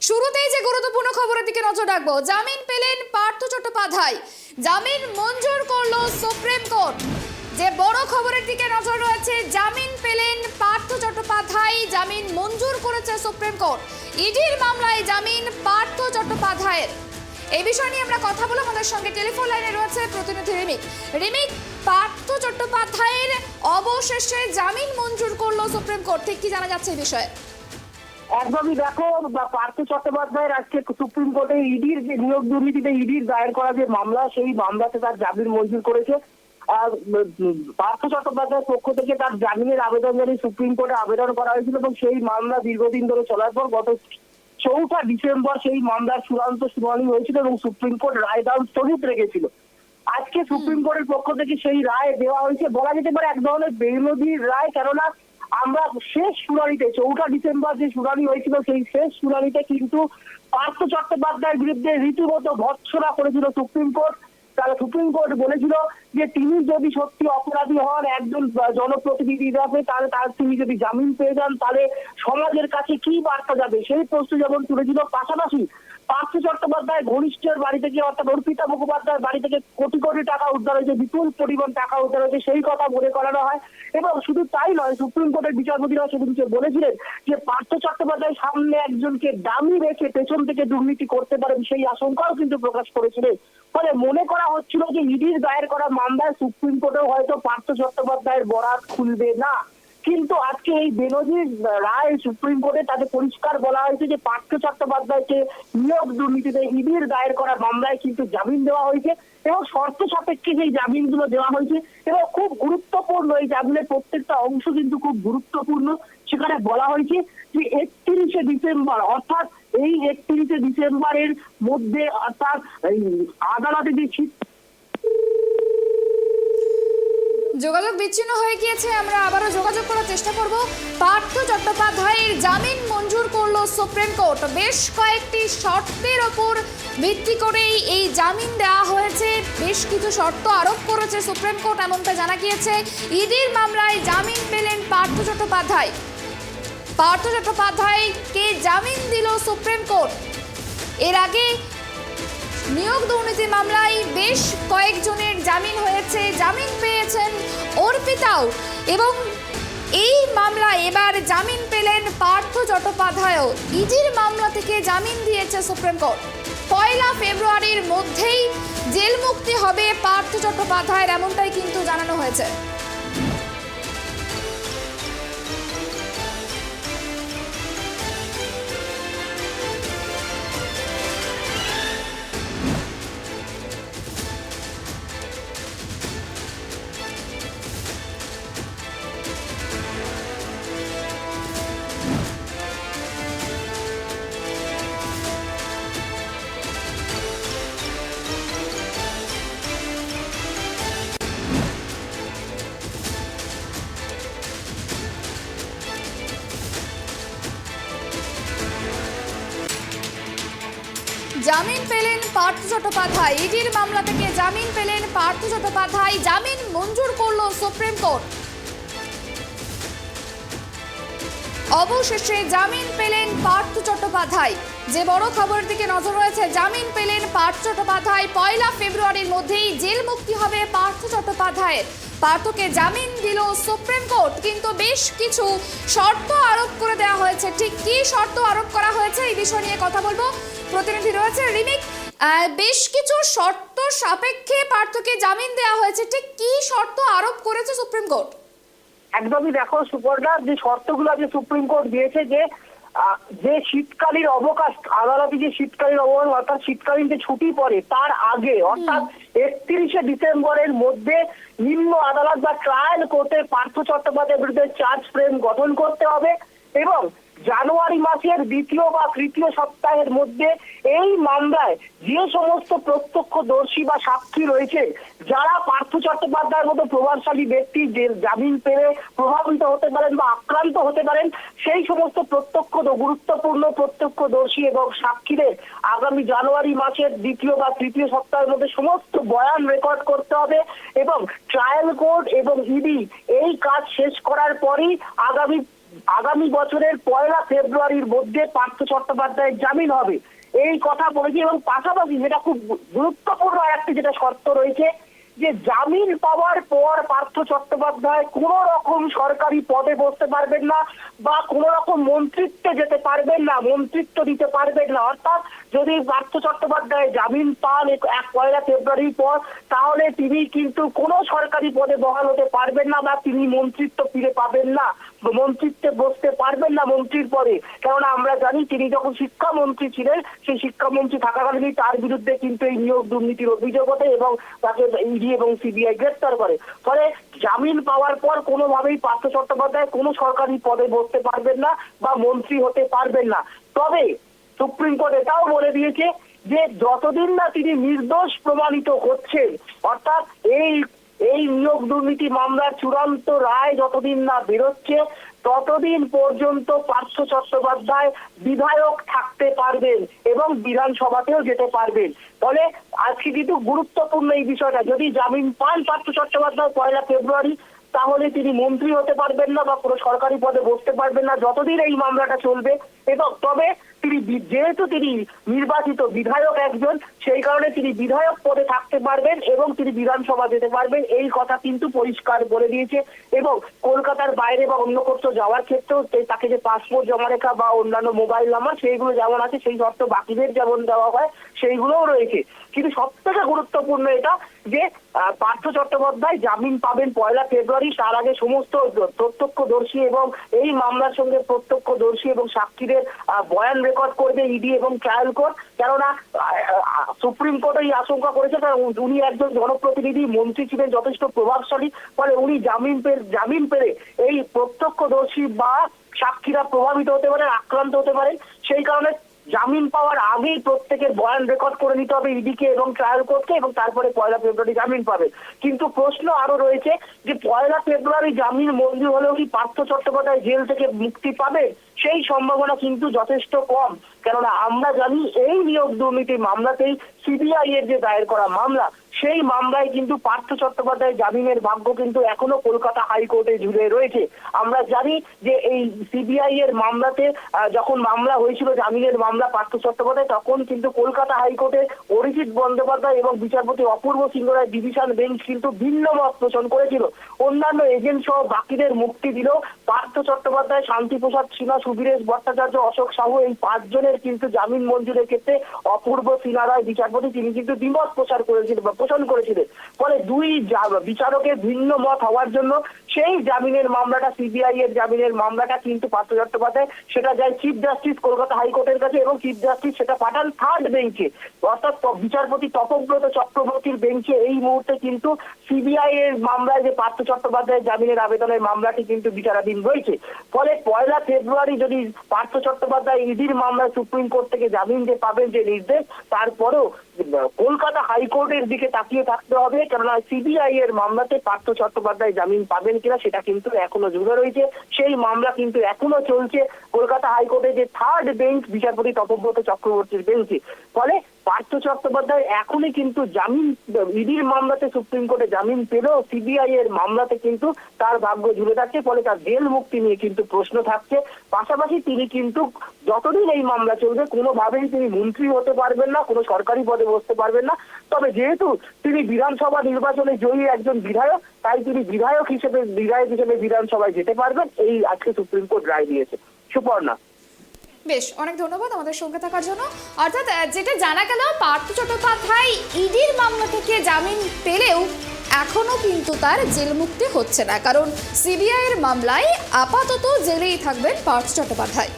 শুরুতেই যে গুরুত্বপূর্ণ খবরের দিকে নজর রাখবো, জামিন পেলেন পার্থ চট্টোপাধ্যায়, জামিন মঞ্জুর করলো সুপ্রিম কোর্ট। যে বড় খবরের দিকে নজর রয়েছে, জামিন পেলেন পার্থ চট্টোপাধ্যায়, জামিন মঞ্জুর করেছে সুপ্রিম কোর্ট। ইডির মামলায় জামিন পার্থ চট্টোপাধ্যায়ের। এই বিষয় নিয়ে আমরা কথা বলবো, আমাদের সঙ্গে টেলিফোন লাইনে রয়েছে প্রতিনিধি রিমিক। রিমিক, পার্থ চট্টোপাধ্যায়ের অবশেষে জামিন মঞ্জুর করলো সুপ্রিম কোর্ট, ঠিক কি জানা যাচ্ছে এই বিষয়ে? একদমই দেখো, পার্থ চট্টোপাধ্যায়ের আজকে সুপ্রিম কোর্টে ইডির যে নিয়োগ দুর্নীতিতে ইডির দায়ের করা যে মামলা, সেই মামলাতে তার জামিন মঞ্জুর করেছে। আর পার্থ চট্টোপাধ্যায়ের পক্ষ থেকে তার জামিনের আবেদন জানিয়ে সুপ্রিম কোর্টে আবেদন করা হয়েছিল এবং সেই মামলা দীর্ঘদিন ধরে চলার পর গত 4 ডিসেম্বর সেই মামলার চূড়ান্ত শুনানি হয়েছিল এবং সুপ্রিম কোর্ট রায়দান স্থগিত রেখেছিল। আজকে সুপ্রিম কোর্টের পক্ষ থেকে সেই রায় দেওয়া হয়েছে, বলা যেতে পারে এক ধরনের বেনজির রায়। কেননা আমরা শেষ শুনানিতে 4 ডিসেম্বর যে শুনানি হয়েছিল, সেই শেষ শুনানিতে কিন্তু পার্থ চট্টোপাধ্যায়ের বিরুদ্ধে রীতিমতো ভর্ৎসনা করেছিল সুপ্রিম কোর্ট। তাহলে সুপ্রিম কোর্ট বলেছিল যে তিনি যদি সত্যি অপরাধী হন, একজন জনপ্রতিনিধি হিসাবে, তাহলে তিনি যদি জামিন পেয়ে যান, তাহলে সমাজের কাছে কি বার্তা যাবে, সেই প্রশ্ন যেমন তুলেছিল। পাশাপাশি পার্থ চট্টোপাধ্যায় ঘনিষ্ঠের বাড়ি থেকে, অর্থাৎ অর্পিতা মুখোপাধ্যায়ের বাড়ি থেকে কোটি কোটি টাকা উদ্ধার হয়েছে, বিপুল পরিমাণ টাকা উদ্ধার হয়েছে, সেই কথা মনে করানো হয়। এবং শুধু তাই নয়, সুপ্রিম কোর্টের বিচারপতিরা সেদিনকে বলেছিলেন যে পার্থ চট্টোপাধ্যায় সামনে একজনকে দামি রেখে পেছন থেকে দুর্নীতি করতে পারেন, সেই আশঙ্কাও কিন্তু প্রকাশ করেছিলেন। ফলে মনে করা হচ্ছিল যে ইডির দায়ের করা মামলায় সুপ্রিম কোর্টেও হয়তো পার্থ চট্টোপাধ্যায়ের বরাত খুলবে না। কিন্তু আজকে এই বেনজির রায় সুপ্রিম কোর্টে তাদের পরিষ্কার বলা হয়েছে যে পার্থ চট্টোপাধ্যায়কে নিয়োগ দুর্নীতিতে ইডির দায়ের করা মামলায় কিন্তু জামিন দেওয়া হয়েছে এবং শর্ত সাপেক্ষে সেই জামিনগুলো দেওয়া হয়েছে। এবং খুব গুরুত্বপূর্ণ, এই জামিনের প্রত্যেকটা অংশ কিন্তু খুব গুরুত্বপূর্ণ। সেখানে বলা হয়েছে যে 31শে ডিসেম্বর, অর্থাৎ এই 31শে ডিসেম্বরের মধ্যে, অর্থাৎ আদালতে যে যোগাযোগ বিচ্ছিন্ন হয়ে গিয়েছে, আমরা আবারও যোগাযোগ করার চেষ্টা করব। পার্থ চট্টোপাধ্যায়ের জামিন মঞ্জুর করলো সুপ্রিম কোর্ট। বেশ কয়েকটি শর্তের ওপর ভিত্তি করেই এই জামিন দেওয়া হয়েছে, বেশ কিছু শর্ত আরোপ করেছে সুপ্রিম কোর্ট, এমনটা জানা গিয়েছে। ইডির মামলায় জামিন পেলেন পার্থ চট্টোপাধ্যায়। পার্থ চট্টোপাধ্যায়কে জামিন দিল সুপ্রিম কোর্ট। এর আগে নিয়োগ দুর্নীতি মামলায় বেশ কয়েকজনের জামিন হয়েছে, জামিন পেয়েছেন অর্পিতাও, এবং এই মামলায় এবার জামিন পেলেন পার্থ চট্টোপাধ্যায়ও। ইডির মামলা থেকে জামিন দিয়েছে সুপ্রিম কোর্ট। 1 ফেব্রুয়ারির মধ্যেই জেল মুক্তি হবে পার্থ চট্টোপাধ্যায়ের, এমনটাই কিন্তু জানানো হয়েছে। জামিন পেলেন পার্থ চট্টোপাধ্যায়, ইডির মামলা থেকে জামিন পেলেন পার্থ চট্টোপাধ্যায়, জামিন মঞ্জুর করলো সুপ্রিম কোর্ট। অবশেষে জামিন পেলেন পার্থ চট্টোপাধ্যায়। যে বড় খবরের দিকে নজর রয়েছে, জামিন পেলেন পার্থ চট্টোপাধ্যায়। 1 ফেব্রুয়ারির মধ্যেই জেল মুক্তি হবে পার্থ চট্টোপাধ্যায়ের। পার্থকে জামিন দিল সুপ্রিম কোর্ট, কিন্তু বেশ কিছু শর্ত আরোপ করে দেওয়া হয়েছে। ঠিক কি শর্ত আরোপ করা হয়েছে, এই বিষয় নিয়ে কথা বলবো, প্রতিনিধি রয়েছে রিমিক। বেশ কিছু শর্ত সাপেক্ষে পার্থকে জামিন দেওয়া হয়েছে, ঠিক কি শর্ত আরোপ করেছে সুপ্রিম কোর্ট? একদমই দেখো সুপর্ণা, যে শর্তগুলো যে সুপ্রিম কোর্ট দিয়েছে, যে শীতকালীন অবকাশ, আদালতে যে শীতকালীন অবকাশ, অর্থাৎ শীতকালীন যে ছুটি পড়ে তার আগে, অর্থাৎ 31শে ডিসেম্বরের মধ্যে নিম্ন আদালত বা ট্রায়াল কোর্টে পার্থ চট্টোপাধ্যায়ের বিরুদ্ধে চার্জ ফ্রেম গঠন করতে হবে এবং জানুয়ারি মাসের 2য় বা 3য় সপ্তাহের মধ্যে এই মামলায় যে সমস্ত প্রত্যক্ষদর্শী বা সাক্ষী রয়েছে, যারা পার্থ চট্টোপাধ্যায়ের মতো প্রভাবশালী ব্যক্তি যে জামিন পেয়ে প্রভাবিত হতে পারেন বা আক্রান্ত হতে পারেন, সেই সমস্ত গুরুত্বপূর্ণ প্রত্যক্ষদর্শী এবং সাক্ষীদের আগামী জানুয়ারি মাসের 2য় বা 3য় সপ্তাহের মধ্যে সমস্ত বয়ান রেকর্ড করতে হবে এবং ট্রায়াল কোর্ট এবং ইডি এই কাজ শেষ করার পরই আগামী আগামী বছরের 1 ফেব্রুয়ারির মধ্যে পার্থ চট্টোপাধ্যায়ের জামিন হবে এই কথা বলেছি। এবং পাশাপাশি যেটা খুব গুরুত্বপূর্ণ একটি যেটা শর্ত রয়েছে যে জামিন পাওয়ার পর পার্থ চট্টোপাধ্যায় কোন রকম সরকারি পদে বসতে পারবেন না বা কোন রকম মন্ত্রিত্বে যেতে পারবেন না, মন্ত্রিত্ব দিতে পারবেন না। অর্থাৎ যদি পার্থ চট্টোপাধ্যায় জামিন পান 1 ফেব্রুয়ারির পর, তাহলে তিনি কিন্তু কোনো সরকারি পদে বহাল হতে পারবেন না বা তিনি মন্ত্রিত্ব ফিরে পাবেন না, মন্ত্রিত্বে বসতে পারবেন না মন্ত্রীর পদে। কেননা আমরা জানি তিনি যখন শিক্ষামন্ত্রী ছিলেন, সেই শিক্ষামন্ত্রী থাকাকালীনই তার বিরুদ্ধে কিন্তু এই নিয়োগ দুর্নীতির অভিযোগ ওঠে এবং তাকে ইডি এবং সিবিআই গ্রেফতার করে। ফলে জামিন পাওয়ার পর কোনোভাবেই পার্থ চট্টোপাধ্যায় কোনো সরকারি পদে বসতে পারবেন না বা মন্ত্রী হতে পারবেন না। তবে সুপ্রিম কোর্ট এটাও বলে দিয়েছে যে যতদিন না তিনি নির্দোষ প্রমাণিত হচ্ছেন, অর্থাৎ এই নিয়োগ দুর্নীতি মামলার চূড়ান্ত রায় যতদিন না বেরোচ্ছে, ততদিন পর্যন্ত পার্থ চট্টোপাধ্যায় বিধায়ক থাকতে পারবেন এবং বিধানসভাতেও যেতে পারবেন। ফলে আজকে কিন্তু গুরুত্বপূর্ণ এই বিষয়টা, যদি জামিন পান পার্থ চট্টোপাধ্যায় 1 ফেব্রুয়ারি, তাহলে তিনি মন্ত্রী হতে পারবেন না বা কোনো সরকারি পদে বসতে পারবেন না যতদিন এই মামলাটা চলবে। এবং তবে তিনি যেহেতু তিনি নির্বাচিত বিধায়ক একজন, সেই কারণে তিনি বিধায়ক পদে থাকতে পারবেন এবং তিনি বিধানসভা যেতে পারবেন, এই কথা কিন্তু পরিষ্কার বলে দিয়েছে। এবং কলকাতার বাইরে বা অন্য কোথাও যাওয়ার ক্ষেত্রেও তাকে যে পাসপোর্ট জমা রেখা বা অন্যান্য মোবাইল নাম্বার সেইগুলো যেমন আছে, সেই শর্ত বাকিদের যেমন দেওয়া হয় সেইগুলোও রয়েছে। কিন্তু সব থেকে গুরুত্বপূর্ণ এটা যে পার্থ চট্টোপাধ্যায় জামিন পাবেন 1 ফেব্রুয়ারি। তার আগে সমস্ত প্রত্যক্ষদর্শী এবং এই মামলার সঙ্গে প্রত্যক্ষদর্শী এবং সাক্ষীদের বয়ান রেকর্ড করবে ইডি এবং ট্রায়াল কোর্ট। কেননা সুপ্রিম কোর্ট এই আশঙ্কা করেছে, কারণ উনি একজন জনপ্রতিনিধি, মন্ত্রী ছিলেন, যথেষ্ট প্রভাবশালী। ফলে উনি জামিন পেলে এই প্রত্যক্ষদর্শী বা সাক্ষীরা প্রভাবিত হতে পারেন, আক্রান্ত হতে পারেন। সেই কারণে জামিন পাওয়ার আগেই প্রত্যেকের বয়ান রেকর্ড করে নিতে হবে ইডিকে এবং ট্রায়াল কোর্টকে, এবং তারপরে 1 ফেব্রুয়ারি জামিন পাবে। কিন্তু প্রশ্ন আরো রয়েছে যে 1 ফেব্রুয়ারি জামিন মঞ্জুর হলেও কি পার্থ চট্টোপাধ্যায় জেল থেকে মুক্তি পাবে? সেই সম্ভাবনা কিন্তু যথেষ্ট কম। কেননা আমরা জানি এই নিয়োগ দুর্নীতি মামলাতেই সিবিআই এর যে দায়ের করা মামলা, সেই মামলায় কিন্তু পার্থ চট্টোপাধ্যায় জামিনের ভাগ্য কিন্তু এখনো কলকাতা হাইকোর্টে ঝুলে রয়েছে। আমরা জানি যে এই সিবিআই এর মামলাতে যখন মামলা হয়েছিল, জামিনের মামলা পার্থ চট্টোপাধ্যায়, তখন কিন্তু কলকাতা হাইকোর্টে অরিজিৎ বন্দ্যোপাধ্যায় এবং বিচারপতি অপূর্ব সিংহ রায় ডিভিশন বেঞ্চ কিন্তু ভিন্ন মত পোষণ করেছিল। অন্যান্য এজেন্ট সহ বাকিদের মুক্তি দিল পার্থ চট্টোপাধ্যায়, শান্তিপ্রসাদ সিনহা, সুবীরেশ ভট্টাচার্য, অশোক সাহু, এই 5 জনের কিন্তু জামিন মঞ্জুরের ক্ষেত্রে অপূর্ব সিনহা রায় বিচারপতি তিনি কিন্তু দ্বিমত পোষণ করেছিলেন। ফলে দুই বিচারকের ভিন্ন মত হওয়ার জন্য সেই জামিনের মামলাটা, সিবিআই এর জামিনের মামলাটা কিন্তু পার্থ চট্টোপাধ্যায় সেটা যায় চিফ জাস্টিস কলকাতা হাইকোর্টের কাছে এবং চিফ জাস্টিস সেটা পাঠান 3rd বেঞ্চে, অর্থাৎ বিচারপতি তপব্রত চক্রবর্তীর বেঞ্চে। এই মুহূর্তে কিন্তু সিবিআই এর মামলায় যে পার্থ চট্টোপাধ্যায় জামিনের আবেদনের মামলাটি কিন্তু বিচারাধীন রয়েছে। ফলে 1 ফেব্রুয়ারি যদি পার্থ চট্টোপাধ্যায় ইডির মামলায় সুপ্রিম কোর্ট থেকে জামিন যে পাবেন যে নির্দেশ, তারপরেও কলকাতা হাইকোর্টের দিকে তাকিয়ে থাকতে হবে। কেননা সিবিআই এর মামলাতে পার্থ চট্টোপাধ্যায় জামিন পাবেন কিনা সেটা কিন্তু এখনো ঝুলে রয়েছে। সেই মামলা কিন্তু এখনো চলছে কলকাতা হাইকোর্টে যে 3rd বেঞ্চ, বিচারপতি তপব্রত চক্রবর্তীর বেঞ্চে। ফলে পার্থ চট্টোপাধ্যায় এখনই কিন্তু জামিন, ইডির মামলাতে সুপ্রিম কোর্টে জামিন পেলেও সিবিআই এর মামলাতে কিন্তু তার ভাগ্য ঝুলে থাকছে। ফলে তার জেল মুক্তি নিয়ে কিন্তু প্রশ্ন থাকছে। পাশাপাশি তিনি কিন্তু যতদিন এই মামলা চলবে কোনোভাবেই তিনি মন্ত্রী হতে পারবেন না, কোনো সরকারি পদে বসতে পারবেন না। তবে যেহেতু তিনি বিধানসভা নির্বাচনে জয়ী একজন বিধায়ক, তাই তিনি বিধায়ক হিসেবে বিধানসভায় যেতে পারবেন, এই আজকে সুপ্রিম কোর্ট রায় দিয়েছে। সুপর্ণা, বেশ, অনেক ধন্যবাদ আমাদের সঙ্গে থাকার জন্য। অর্থাৎ যেটা জানা গেল, পার্থ চট্টোপাধ্যায় ইডির মামলা থেকে জামিন পেলেও এখনো কিন্তু তার জেল মুক্তি হচ্ছে না, কারণ সিবিআই এর মামলায় আপাতত জেলেই থাকবেন পার্থ চট্টোপাধ্যায়।